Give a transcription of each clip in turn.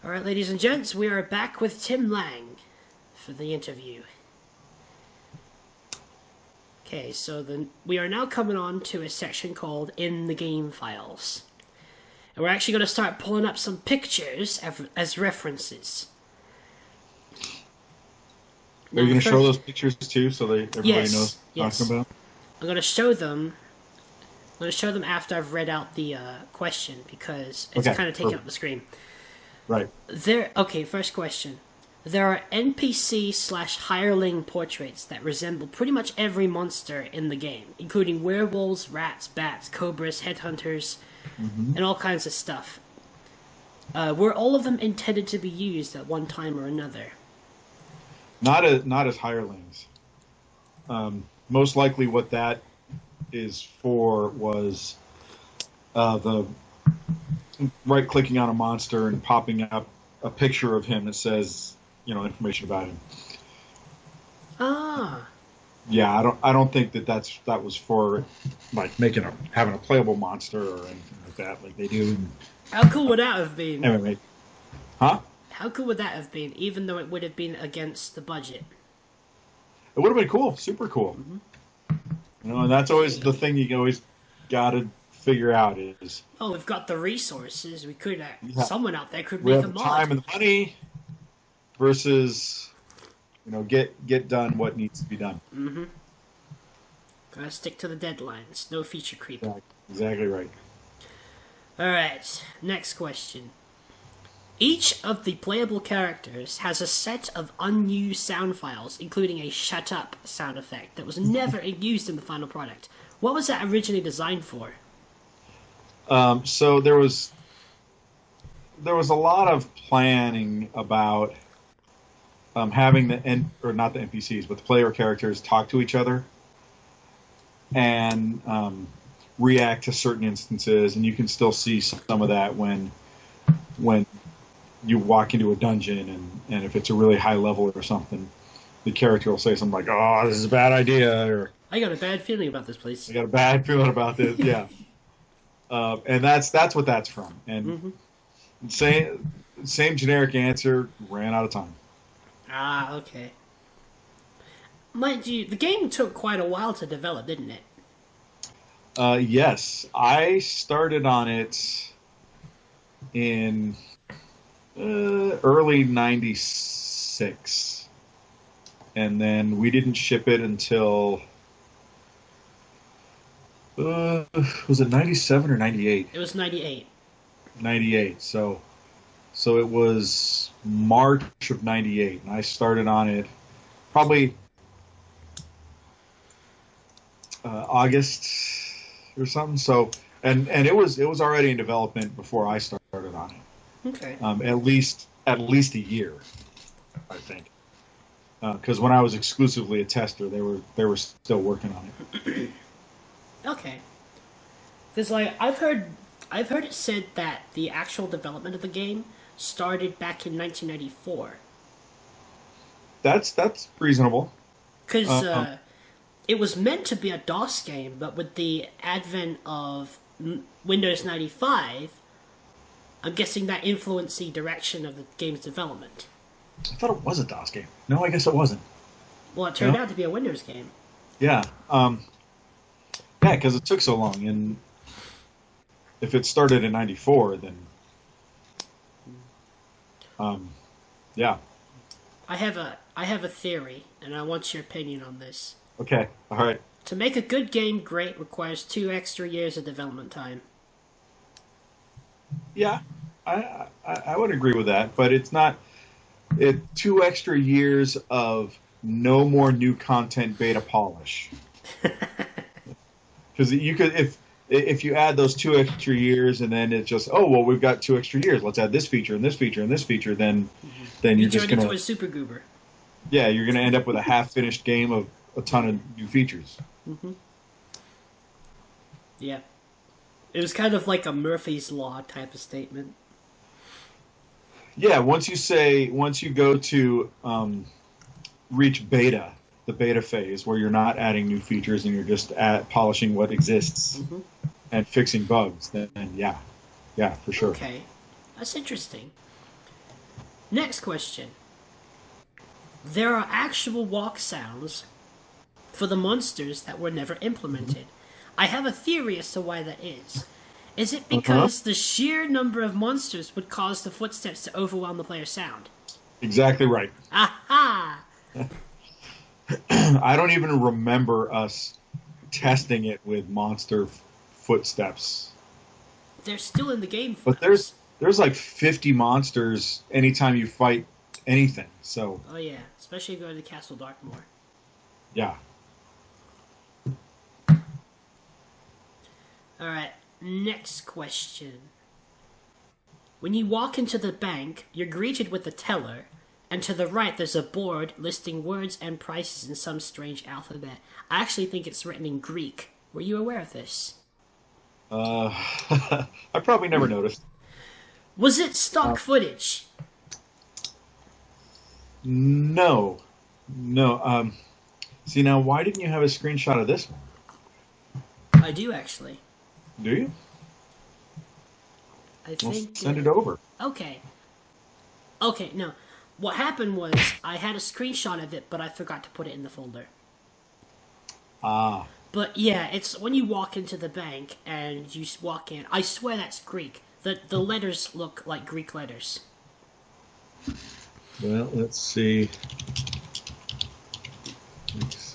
Alright, ladies and gents, we are back with Tim Lang for the interview. Okay, so we are now coming on to a section called In the Game Files. And we're actually going to start pulling up some pictures as references. Are you going to show those pictures too, so everybody knows what I'm talking about? I'm going to show them. I'm going to show them after I've read out the question, because it's kind of taking up the screen. Right. Okay, first question. There are NPC/hireling portraits that resemble pretty much every monster in the game, including werewolves, rats, bats, cobras, headhunters, and all kinds of stuff. Were all of them intended to be used at one time or another? Not as hirelings. Most likely what that is for was the right-clicking on a monster and popping up a picture of him that says, information about him. Ah. Yeah, I don't think that was for like having a playable monster or anything like that, like they do. How cool would that have been? Anyway, huh? How cool would that have been, even though it would have been against the budget? It would have been cool, super cool. And that's always the thing you always gotta figure out is. Oh, we've got the resources. We could. Someone out there could we make have a the mod. time and the money versus, get done what needs to be done. Gotta stick to the deadlines. No feature creep. Exactly right. All right. Next question. Each of the playable characters has a set of unused sound files, including a "shut up" sound effect that was never used in the final product. What was that originally designed for? So there was a lot of planning about having not the NPCs, but the player characters talk to each other and react to certain instances, and you can still see some of that when you walk into a dungeon, and if it's a really high level or something, the character will say something like, "Oh, this is a bad idea," or "I got a bad feeling about this place." "I got a bad feeling about this." Yeah. And that's what that's from. And same generic answer, ran out of time. Ah, okay. Mind you, the game took quite a while to develop, didn't it? Yes. I started on it in early 96. And then we didn't ship it until... was it 97 or 98? It was 98. 98. So it was March of 98, and I started on it probably August or something. So and it was already in development before I started on it. Okay. At least a year, I think. Because when I was exclusively a tester, they were still working on it. Okay. Because I've heard it said that the actual development of the game started back in 1994. That's reasonable. Because it was meant to be a DOS game, but with the advent of Windows 95, I'm guessing that influenced the direction of the game's development. I thought it was a DOS game. No, I guess it wasn't. Well, it turned out to be a Windows game. Yeah. Yeah, because it took so long, and if it started in 94, then, yeah. I have a theory, and I want your opinion on this. Okay, all right. To make a good game great requires 2 extra years of development time. Yeah, I would agree with that, but it's not 2 extra years of no more new content beta polish. Because you could, if you add those 2 extra years, and then it's just, oh well, we've got 2 extra years. Let's add this feature and this feature and this feature. Then you're just gonna into a super goober. Yeah, you're gonna end up with a half-finished game of a ton of new features. Yeah, it was kind of like a Murphy's Law type of statement. Yeah, once you go to reach beta, the beta phase, where you're not adding new features and you're just polishing what exists and fixing bugs, then yeah, for sure. Okay, that's interesting. Next question. There are actual walk sounds for the monsters that were never implemented. I have a theory as to why that is. Is it because the sheer number of monsters would cause the footsteps to overwhelm the player's sound? Exactly right. Aha! I don't even remember us testing it with monster footsteps. They're still in the game. But there's like 50 monsters anytime you fight anything. So. Oh yeah, especially if you go to Castle Darkmoor. Yeah. All right. Next question. When you walk into the bank, you're greeted with a teller, and to the right there's a board listing words and prices in some strange alphabet. I actually think it's written in Greek. Were you aware of this? I probably never noticed. Was it stock footage? No. See, now, why didn't you have a screenshot of this one? I do, actually. Do you? I Well, think... send it over. Okay, no. What happened was, I had a screenshot of it, but I forgot to put it in the folder. Ah. But yeah, it's when you walk into the bank and you walk in. I swear that's Greek. The letters look like Greek letters. Well, let's see. Let's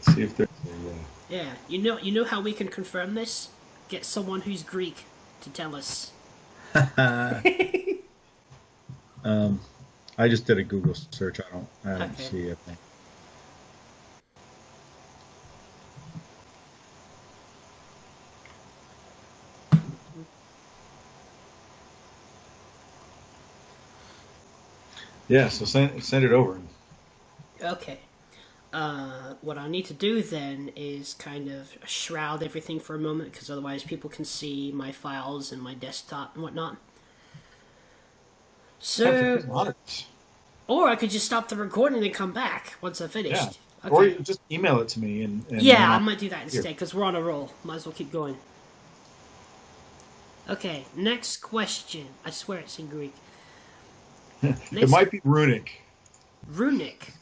see if there's a... Yeah, you know how we can confirm this? Get someone who's Greek to tell us. I just did a Google search. I don't Okay. see anything. Yeah, so send it over. Okay. What I need to do then is kind of shroud everything for a moment, because otherwise people can see my files and my desktop and whatnot. So, or I could just stop the recording and come back once I finished. Yeah. Okay. Or you just email it to me. And Yeah, I might do that instead, because we're on a roll. Might as well keep going. Okay, next question. I swear it's in Greek. It might be runic. Runic.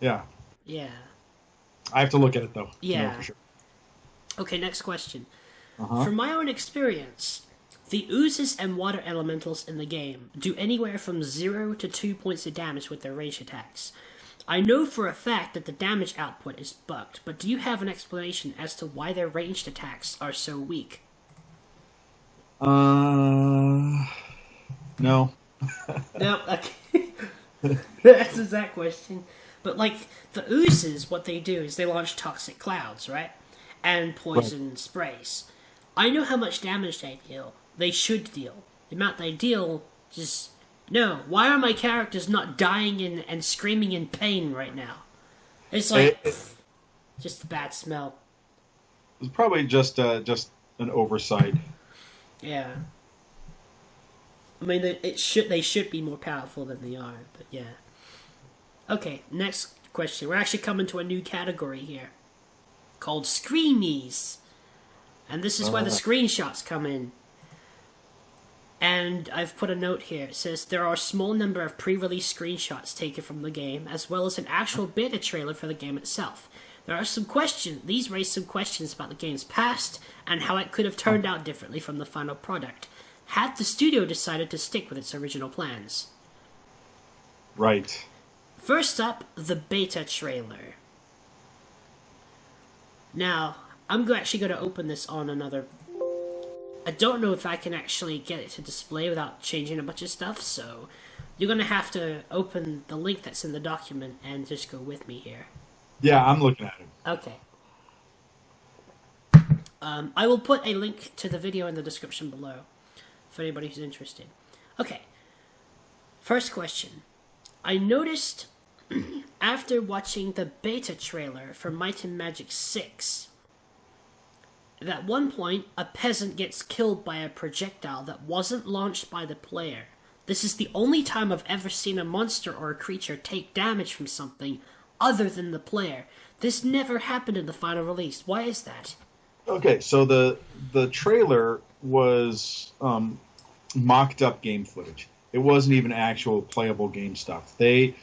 Yeah. Yeah. I have to look at it, though. Yeah. To know for sure. Okay, next question. Uh-huh. From my own experience, the oozes and water elementals in the game do anywhere from 0 to 2 points of damage with their ranged attacks. I know for a fact that the damage output is bugged, but do you have an explanation as to why their ranged attacks are so weak? No. No, okay. That's that question. But, like, the oozes, what they do is they launch toxic clouds, right? And poison sprays. I know how much damage they deal. They should deal. The amount they deal, just... No, why are my characters not dying and screaming in pain right now? It's like... just a bad smell. It's probably just an oversight. Yeah. I mean, they should be more powerful than they are, but yeah. Okay, next question. We're actually coming to a new category here, called Screamies. And this is where the screenshots come in. And I've put a note here. It says, there are a small number of pre-release screenshots taken from the game, as well as an actual beta trailer for the game itself. There are some questions. These raise some questions about the game's past, and how it could have turned out differently from the final product, had the studio decided to stick with its original plans. Right. First up, the beta trailer. Now, I'm actually going to open this on another... I don't know if I can actually get it to display without changing a bunch of stuff, so you're going to have to open the link that's in the document and just go with me here. Yeah, I'm looking at it. Okay. I will put a link to the video in the description below for anybody who's interested. Okay. First question. I noticed after watching the beta trailer for Might and Magic 6 that at one point a peasant gets killed by a projectile that wasn't launched by the player. This is the only time I've ever seen a monster or a creature take damage from something other than the player. This never happened in the final release. Why is that? Okay, so the trailer was mocked up game footage. It wasn't even actual playable game stuff. They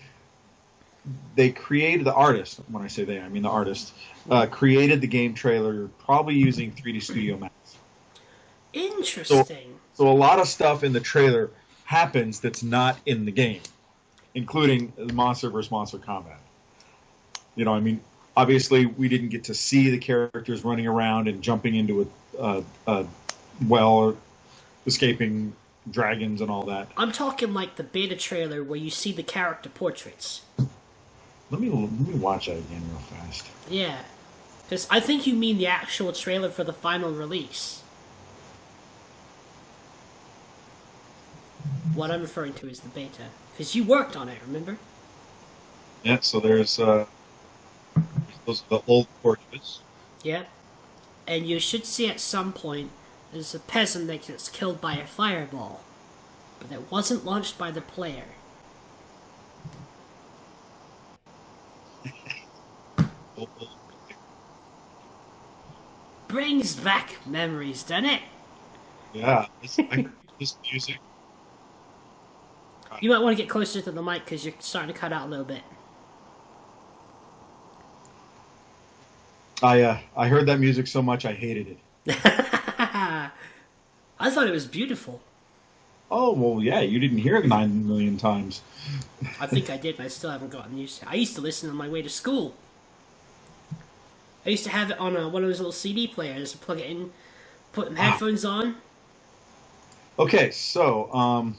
created, the artist, when I say they, I mean the artist, created the game trailer probably using 3D Studio Max. Interesting. So a lot of stuff in the trailer happens that's not in the game, including monster versus monster combat. You know, I mean, obviously we didn't get to see the characters running around and jumping into a well, or escaping dragons and all that. I'm talking like the beta trailer where you see the character portraits. Let me watch that again real fast. Yeah. Because I think you mean the actual trailer for the final release. What I'm referring to is the beta. Because you worked on it, remember? Yeah, so there's those are the old portraits. Yeah. And you should see at some point there's a peasant that gets killed by a fireball. But it wasn't launched by the player. Brings back memories, doesn't it? Yeah, this music. You might want to get closer to the mic because you're starting to cut out a little bit. I heard that music so much I hated it. I thought it was beautiful. Oh well, yeah, you didn't hear it 9 million times. I think I did, but I still haven't gotten used to it. I used to listen on my way to school. I used to have it on one of those little CD players. Plug it in, put the headphones on. Okay, so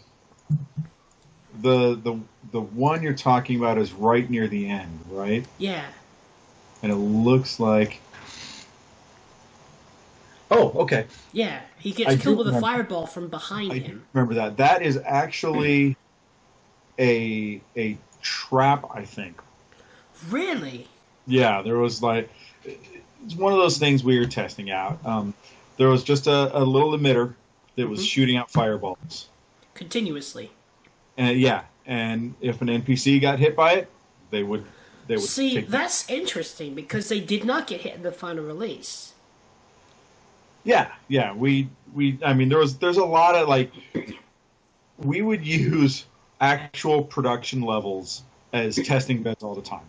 the one you're talking about is right near the end, right? Yeah. And it looks like. Oh, okay. Yeah, he gets killed with a fireball from behind him. Remember that? That is actually a trap, I think. Really? Yeah, there was like, it's one of those things we were testing out. There was just a little emitter that was shooting out fireballs continuously. And yeah, and if an NPC got hit by it, they would see. That's interesting because they did not get hit in the final release. Yeah. I mean, there's a lot of like, we would use actual production levels as testing beds all the time.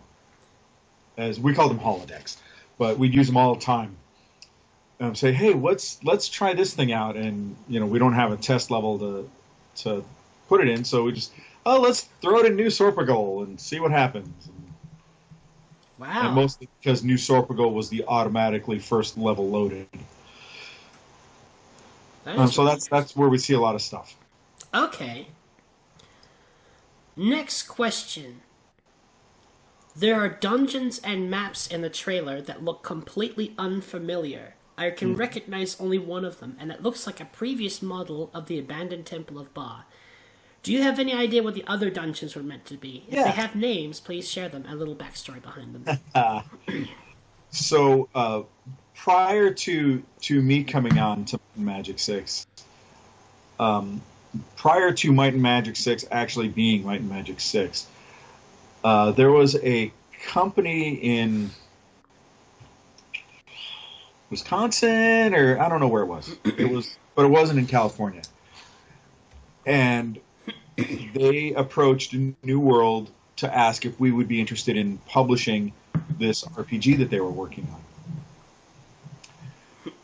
As we call them holodecks, but we'd use them all the time. Say, hey, let's try this thing out, and you know we don't have a test level to put it in, so we just let's throw it in New Sorpagal and see what happens. Wow! And mostly because New Sorpagal was the automatically first level loaded. So that's where we see a lot of stuff. Okay. Next question. There are dungeons and maps in the trailer that look completely unfamiliar. I can recognize only one of them, and it looks like a previous model of the abandoned Temple of Ba. Do you have any idea what the other dungeons were meant to be? If they have names, please share them. A little backstory behind them. So, prior to me coming on to Magic 6, prior to Might and Magic 6 actually being Might and Magic 6, there was a company in Wisconsin, or I don't know where it was. But it wasn't in California. And they approached New World to ask if we would be interested in publishing this RPG that they were working on.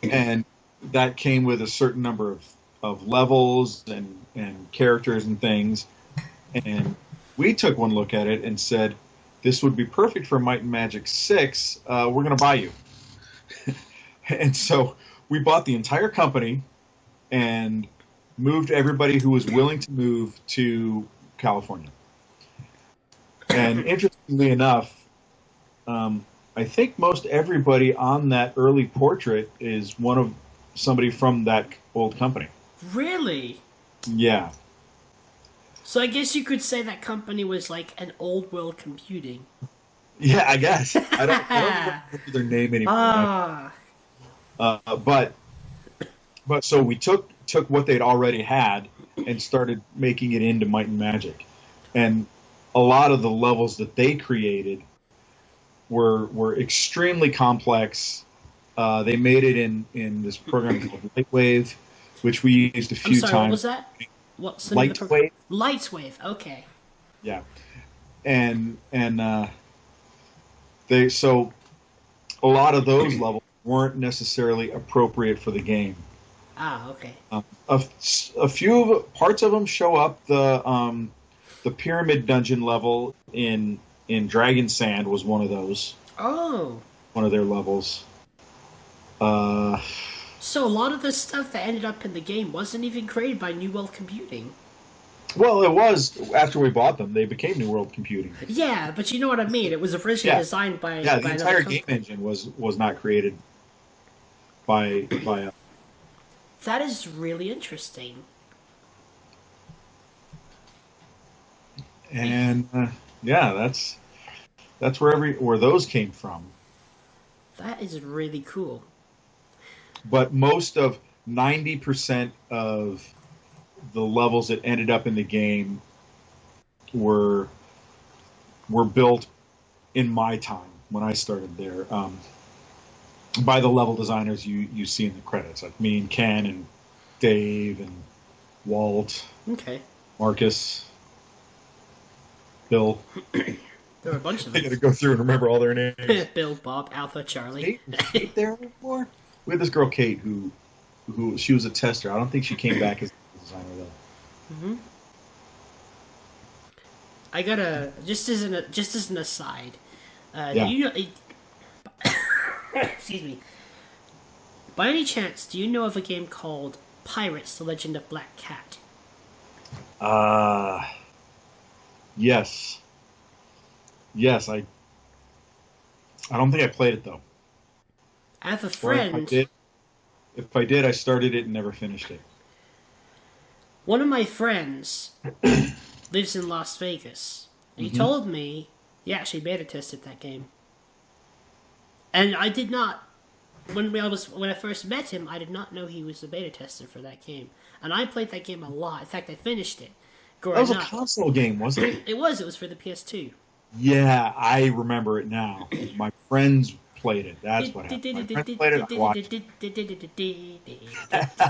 And that came with a certain number of levels and characters and things. And we took one look at it and said, this would be perfect for Might and Magic 6. We're going to buy you. And so we bought the entire company and moved everybody who was willing to move to California. And interestingly enough, I think most everybody on that early portrait is somebody from that old company. Really? Yeah. So I guess you could say that company was like an old world computing. Yeah, I guess. I don't remember their name anymore. But so we took what they'd already had and started making it into Might and Magic. And a lot of the levels that they created were extremely complex. They made it in this program called Lightwave, which we used a I'm few sorry, times. what was that? What's the name of the Lightwave. Lightwave, okay. Yeah, and they so a lot of those levels weren't necessarily appropriate for the game. Ah, okay. A few parts of them show up. The pyramid dungeon level in Dragon Sand was one of those. Oh. One of their levels. So a lot of the stuff that ended up in the game wasn't even created by New World Computing. Well, it was after we bought them. They became New World Computing. Yeah, but you know what I mean. It was originally designed by the by entire another game company. engine was not created by That is really interesting. and that's where those came from. That is really cool. But most of 90% of the levels that ended up in the game were built in my time when I started there, by the level designers you see in the credits, like me and Ken and Dave and Walt, Okay. Marcus, Bill. There were a bunch of I got to them. go through and remember all their names. Bill, Bob, Alpha, Charlie. Kate there before? We had this girl Kate who she was a tester. I don't think she came back as a designer though. hmm I gotta just as an aside. Yeah. Do you know? Excuse me. By any chance, do you know of a game called Pirates: The Legend of Black Cat? Yes. Yes, I don't think I played it though. I have a Or friend. if I did, I started it and never finished it. One of my friends lives in Las Vegas. He Mm-hmm. told me he actually beta tested that game, and I did not. When I first met him, I did not know he was the beta tester for that game, and I played that game a lot. In fact, I finished it. That was a Growing up, console game, wasn't it? it was for the PS2. Yeah, I remember it now. My friends played it. That's what happened. My friends played it. I watched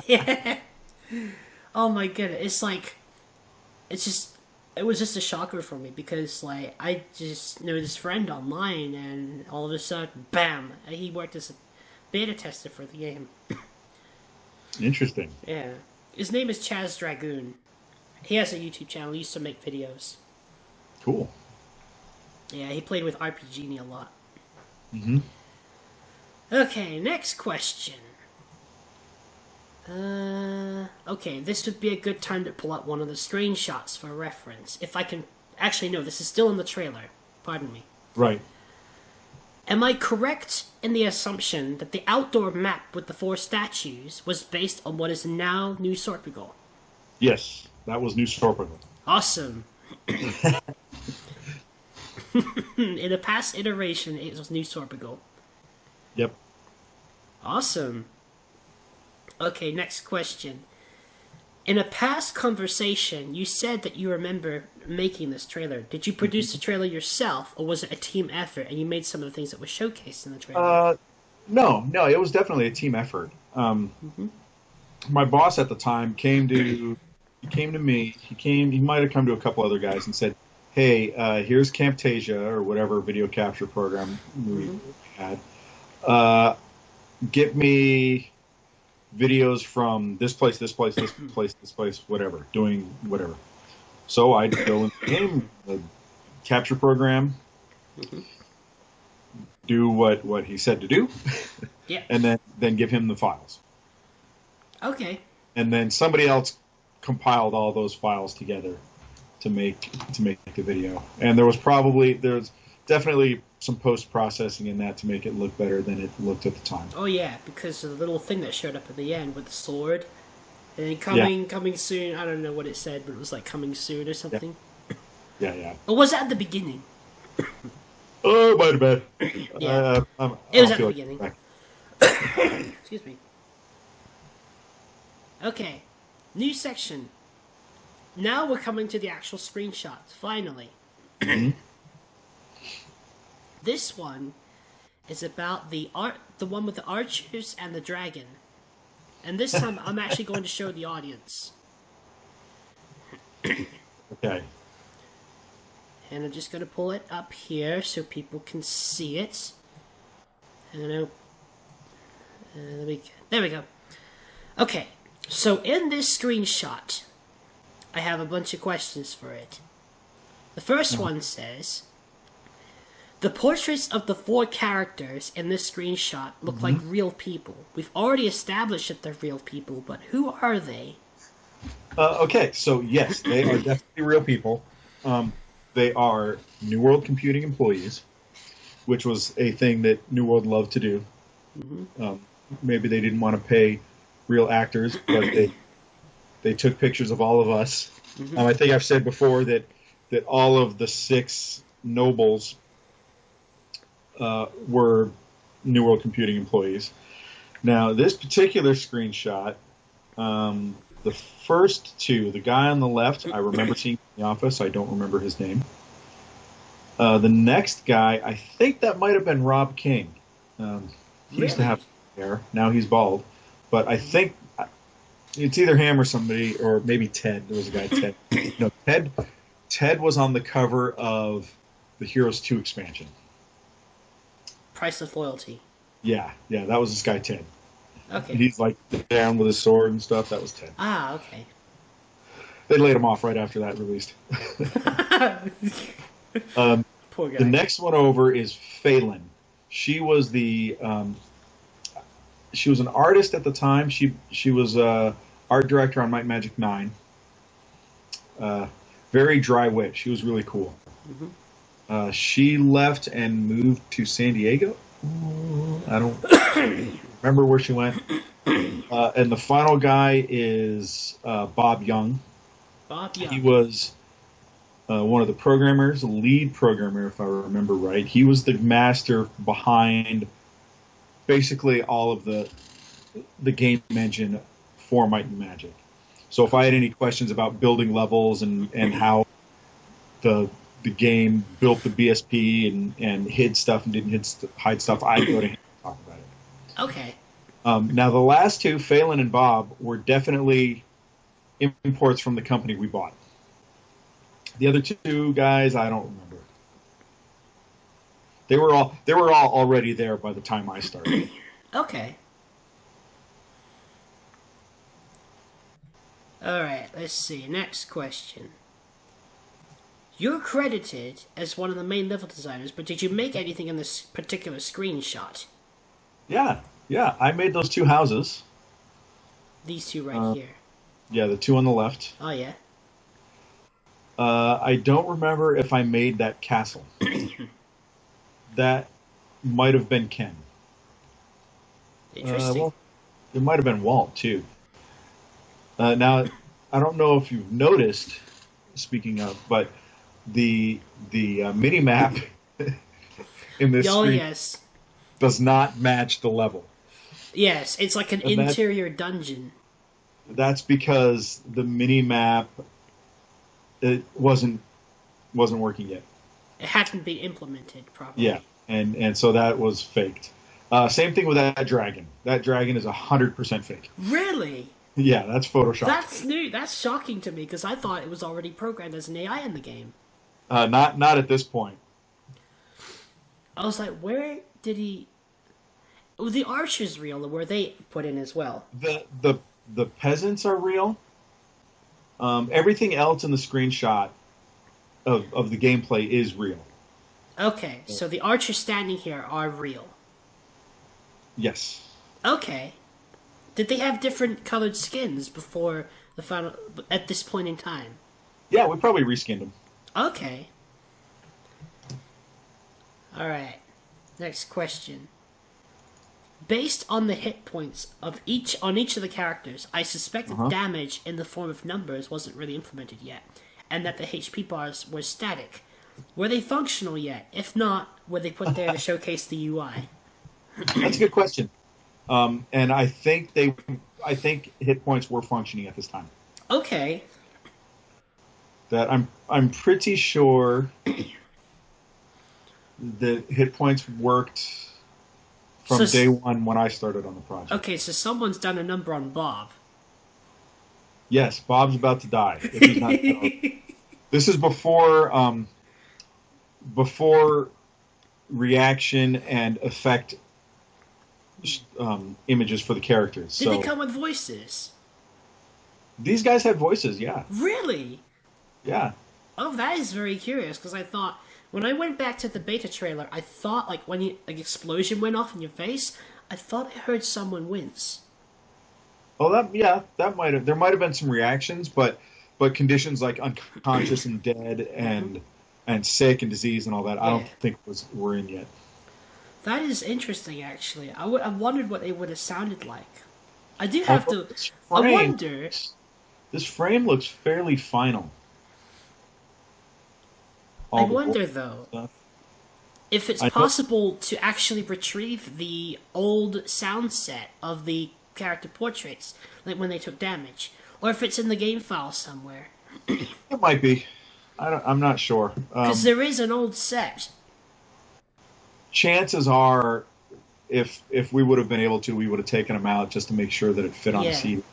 it. Oh my goodness! It was just a shocker for me because like I just know this friend online and all of a sudden, bam! He worked as a beta tester for the game. Interesting. Yeah, his name is Chaz Dragoon. He has a YouTube channel. He used to make videos. Cool. Yeah, he played with RPG Genie a lot. Mm-hmm. Okay, next question. Okay, this would be a good time to pull up one of the screenshots for reference. If I can... Actually, no, this is still in the trailer. Pardon me. Right. Am I correct in the assumption that the outdoor map with the 4 statues was based on what is now New Sorpigal? Yes, that was New Sorpigal. Awesome. In a past iteration, it was New Sorpigal. Yep. Awesome. Okay, next question. In a past conversation, you said that you remember making this trailer. Did you produce the trailer yourself, or was it a team effort and you made some of the things that were showcased in the trailer? No, it was definitely a team effort. My boss at the time came to me. He might have come to a couple other guys and said, "Hey, here's Camtasia or whatever video capture program we had. Get me videos from this place, whatever, doing whatever." So I'd go in the game, the capture program, do what he said to do, Yeah. and then give him the files. Okay. And then somebody else compiled all those files together to make the video. And there's definitely some post processing in that to make it look better than it looked at the time. Oh yeah, because of the little thing that showed up at the end with the sword. And then coming soon, I don't know what it said, but it was like coming soon or something. Yeah. Or was that at the beginning? Oh, it might have been. Yeah. I It was don't at the feel beginning. like- Excuse me. Okay, new section. Now we're coming to the actual screenshots, finally. This one is about the one with the archers and the dragon. And this time, I'm actually going to show the audience. Okay. And I'm just going to pull it up here so people can see it. And there we go. Okay, so in this screenshot, I have a bunch of questions for it. The first one says, the portraits of the 4 characters in this screenshot look like real people. We've already established that they're real people, but who are they? Okay, so yes, they are definitely real people. They are New World Computing employees, which was a thing that New World loved to do. Maybe they didn't want to pay real actors, but they took pictures of all of us. I think I've said before that all of the 6 nobles were New World Computing employees. Now, this particular screenshot, the first 2, the guy on the left, I remember seeing in the office. I don't remember his name. The next guy, I think that might have been Rob King. He used to have hair. Now he's bald. But I think it's either him or somebody, or maybe Ted. There was a guy, Ted. No, Ted was on the cover of the Heroes 2 expansion. Priceless Loyalty. Yeah, that was this guy, Ted. Okay. And he's like down with his sword and stuff. That was Ted. Ah, okay. They laid him off right after that released. Poor guy. The next one over is Phelan. She was she was an artist at the time. She was art director on Might and Magic 9. Very dry wit. She was really cool. She left and moved to San Diego. I don't remember where she went. And the final guy is Bob Young. Bob Young. He was one of the programmers, lead programmer, if I remember right. He was the master behind basically all of the game engine for Might and Magic. So if I had any questions about building levels and how the game built the BSP and hid stuff and didn't hide stuff, I'd go to him and talk about it. Okay. Now the last 2, Phelan and Bob, were definitely imports from the company we bought. The other 2 guys, I don't remember. They were all already there by the time I started. Okay. Alright, let's see. Next question. You're credited as one of the main level designers, but did you make anything in this particular screenshot? Yeah. I made those 2 houses. These 2 right here. Yeah, the 2 on the left. Oh, yeah? I don't remember if I made that castle. That might have been Ken. Interesting. Well, it might have been Walt, too. Now, I don't know if you've noticed, speaking of, but the mini-map in this screen yes. does not match the level. Yes, it's like an interior dungeon. That's because the mini-map it wasn't working yet. It hadn't been implemented properly. Yeah, and so that was faked. Same thing with that dragon. That dragon is 100% fake. Really? Yeah, that's Photoshop. That's new. That's shocking to me because I thought it was already programmed as an AI in the game. Not at this point. I was like, where did he? Oh, the archers real, or were they put in as well? The peasants are real. Everything else in the screenshot of the gameplay is real. Okay, so the archers standing here are real. Yes. Okay. Did they have different colored skins before the final? At this point in time? Yeah, we probably reskinned them. Okay. All right. Next question. Based on the hit points of each of the characters, I suspect that damage in the form of numbers wasn't really implemented yet, and that the HP bars were static. Were they functional yet? If not, were they put there to showcase the UI? That's a good question. And I think hit points were functioning at this time. Okay. That I'm pretty sure that hit points worked from So day one when I started on the project. okay, so someone's done a number on Bob. Yes, Bob's about to die if he's not dead. This is before reaction and effect images for the characters. Did So they come with voices? these guys had voices, yeah. Really? Yeah. Oh, that is very curious, because I thought, when I went back to the beta trailer, I thought, like, when an explosion went off in your face, I thought I heard someone wince. Oh, that might have. There might have been some reactions, but conditions like unconscious and dead and sick and disease and all that, I don't think were in yet. That is interesting, actually. I wondered what they would have sounded like. I do have to... I wonder... This frame looks fairly final. I wonder, though, if it's possible to actually retrieve the old sound set of the character portraits, like when they took damage, or if it's in the game file somewhere. It might be. I'm not sure. Because there is an old set. Chances are, if we would have been able to, we would have taken them out just to make sure that it fit on the CD.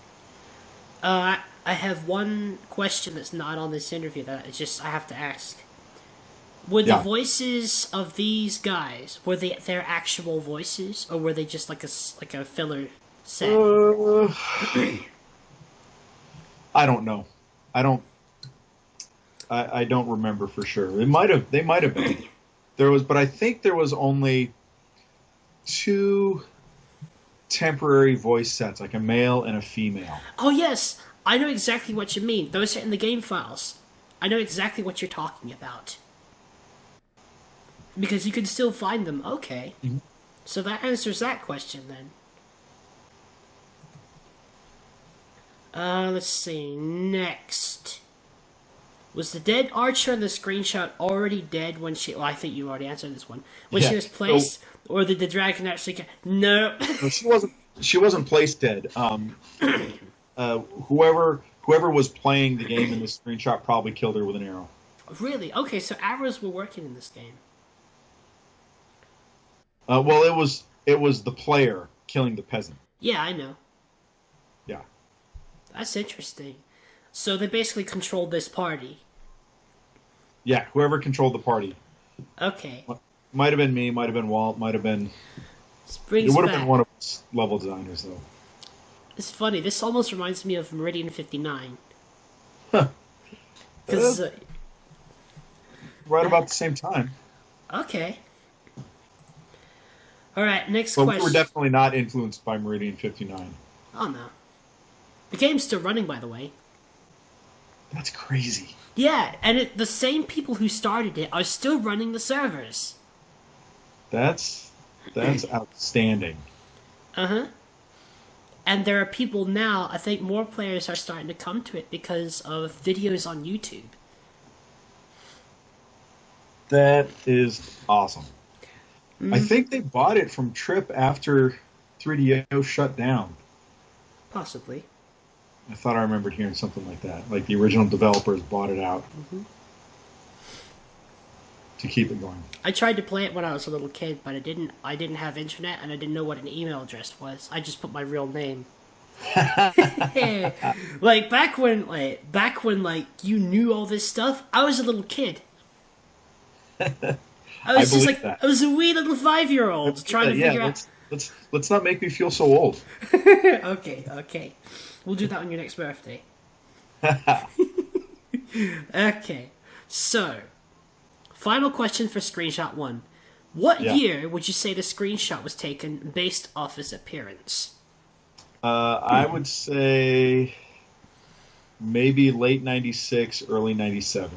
I have one question that's not on this interview that I have to ask. Were the voices of these guys, were they their actual voices, or were they just like a filler set? I don't know. I don't remember for sure. They might have been. But I think there was only 2 temporary voice sets, like a male and a female. Oh yes, I know exactly what you mean. Those are in the game files. I know exactly what you're talking about. Because you can still find them. Okay. Mm-hmm. So that answers that question then. Let's see. Next. Was the dead archer in the screenshot already dead when she... Well, I think you already answered this one. When she was placed? Or did the dragon actually... No. No, she wasn't placed dead. Whoever was playing the game in this screenshot probably killed her with an arrow. Really? Okay, so arrows were working in this game. Well, it was the player killing the peasant. Yeah, I know. Yeah. That's interesting. So they basically controlled this party. Yeah, whoever controlled the party. Okay. Might have been me, might have been Walt, might have been... It would have been one of us level designers, though. It's funny, this almost reminds me of Meridian 59. Huh. Because... right about the same time. Okay. Alright, next question. We were definitely not influenced by Meridian 59. Oh, no. The game's still running, by the way. That's crazy. Yeah, and the same people who started it are still running the servers. That's outstanding. Uh-huh. And there are people now, I think more players are starting to come to it because of videos on YouTube. That is awesome. I think they bought it from Trip after 3DO shut down. Possibly. I thought I remembered hearing something like that. Like the original developers bought it out to keep it going. I tried to play it when I was a little kid, but I didn't have internet and I didn't know what an email address was. I just put my real name. Like back when you knew all this stuff, I was a little kid. I was a wee little 5-year-old trying to figure out. Let's not make me feel so old. Okay. We'll do that on your next birthday. Okay. So, final question for Screenshot 1. What year would you say the screenshot was taken based off his appearance? I would say maybe late 96, early 97.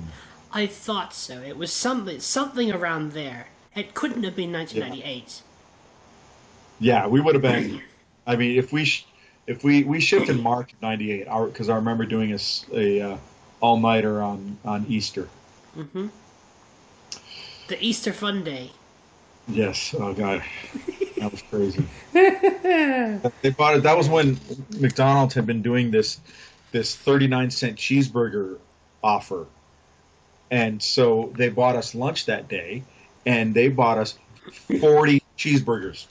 I thought so. It was something around there. It couldn't have been 1998. Yeah, we would have been. I mean, if we shipped in March of '98, because I remember doing a all nighter on Easter. Mm-hmm. The Easter Fun Day. Yes. Oh God, that was crazy. They bought it. That was when McDonald's had been doing this 39-cent cheeseburger offer. And so they bought us lunch that day, and they bought us 40 cheeseburgers.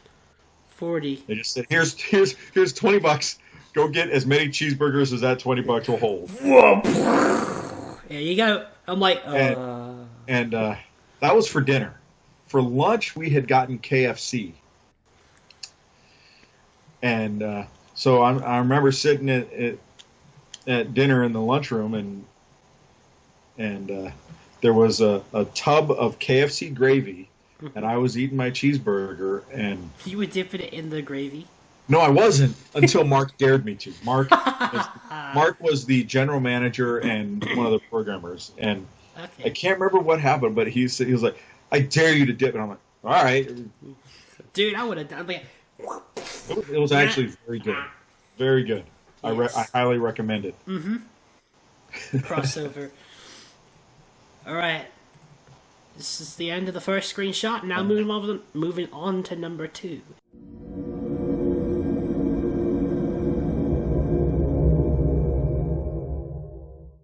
40. They just said, "Here's $20. Go get as many cheeseburgers as that $20 will hold." There you go. I'm like, And that was for dinner. For lunch, we had gotten KFC. And so I remember sitting at dinner in the lunchroom, and there was a tub of KFC gravy, and I was eating my cheeseburger, and you were dipping it in the gravy? no, I wasn't until Mark dared me to. Mark was the general manager and one of the programmers, and Okay. I can't remember what happened, but he was like, "I dare you to dip," and I'm like, "All right." Dude, I would have done like. It was actually very good, very good. Yes. I highly recommend it. Crossover. All right. This is the end of the first screenshot. Now moving on to number 2.